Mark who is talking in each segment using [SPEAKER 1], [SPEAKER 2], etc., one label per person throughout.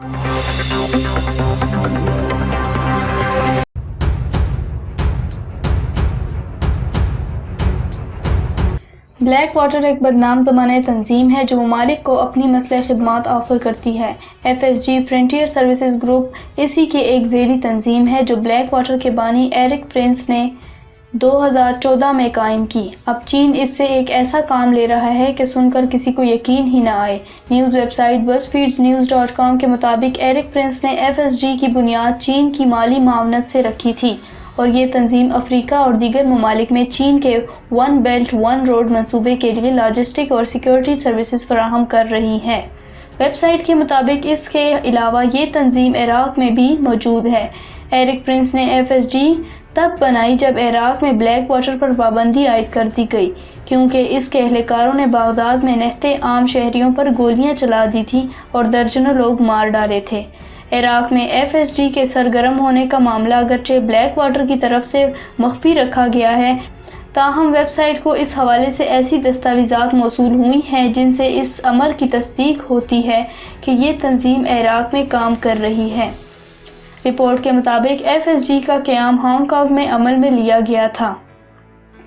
[SPEAKER 1] Black water ایک بدنام زمانہ تنظیم ہے جو ممالک کو اپنی مسلح خدمات آفر کرتی ہے۔ FSG فرنٹیئر سروسز گروپ اسی کی ایک ذیلی تنظیم ہے جو بلیک واٹر کے بانی ایرک پرنس نے 2014 میں قائم کی۔ اب چین اس سے ایک ایسا کام لے رہا ہے کہ سن کر کسی کو یقین ہی نہ آئے۔ نیوز ویب سائٹ BuzzFeedNews.com کے مطابق ایرک پرنس نے FSG کی بنیاد چین کی مالی معاونت سے رکھی تھی اور یہ تنظیم افریقہ اور دیگر ممالک میں چین کے ون بیلٹ ون روڈ منصوبے کے لیے لاجسٹک اور سیکیورٹی سروسز فراہم کر رہی ہے۔ ویب سائٹ کے مطابق اس کے علاوہ یہ تنظیم عراق میں بھی موجود ہے۔ ایرک پرنس نے FSG تب بنائی جب عراق میں بلیک واٹر پر پابندی عائد کر دی گئی کیونکہ اس کے اہلکاروں نے بغداد میں نہتے عام شہریوں پر گولیاں چلا دی تھیں اور درجنوں لوگ مار ڈالے تھے۔ عراق میں FSG کے سرگرم ہونے کا معاملہ اگرچہ بلیک واٹر کی طرف سے مخفی رکھا گیا ہے، تاہم ویب سائٹ کو اس حوالے سے ایسی دستاویزات موصول ہوئی ہیں جن سے اس امر کی تصدیق ہوتی ہے کہ یہ تنظیم عراق میں کام کر رہی ہے۔ رپورٹ کے مطابق FSG کا قیام ہانگ کانگ میں عمل میں لیا گیا تھا،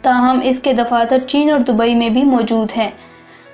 [SPEAKER 1] تاہم اس کے دفاتر چین اور دبئی میں بھی موجود ہیں۔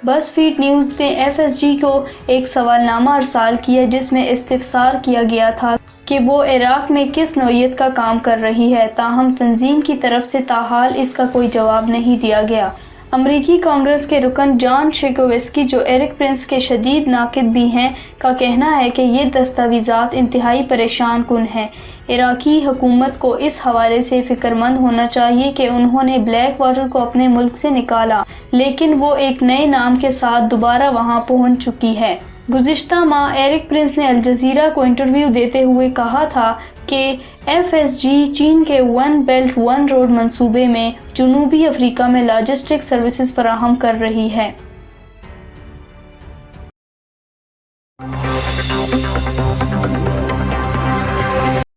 [SPEAKER 1] BuzzFeed نیوز نے FSG کو ایک سوال نامہ ارسال کیا جس میں استفسار کیا گیا تھا کہ وہ عراق میں کس نوعیت کا کام کر رہی ہے، تاہم تنظیم کی طرف سے تاحال اس کا کوئی جواب نہیں دیا گیا۔ امریکی کانگریس کے رکن جان شیکووسکی جو ایرک پرنس کے شدید ناقد بھی ہیں کا کہنا ہے کہ یہ دستاویزات انتہائی پریشان کن ہیں۔ عراقی حکومت کو اس حوالے سے فکر مند ہونا چاہیے کہ انہوں نے بلیک واٹر کو اپنے ملک سے نکالا لیکن وہ ایک نئے نام کے ساتھ دوبارہ وہاں پہنچ چکی ہے۔ گزشتہ ماہ ایرک پرنس نے الجزیرہ کو انٹرویو دیتے ہوئے کہا تھا کہ FSG چین کے ون بیلٹ ون روڈ منصوبے میں جنوبی افریقہ میں لاجسٹک سروسز فراہم کر رہی ہے۔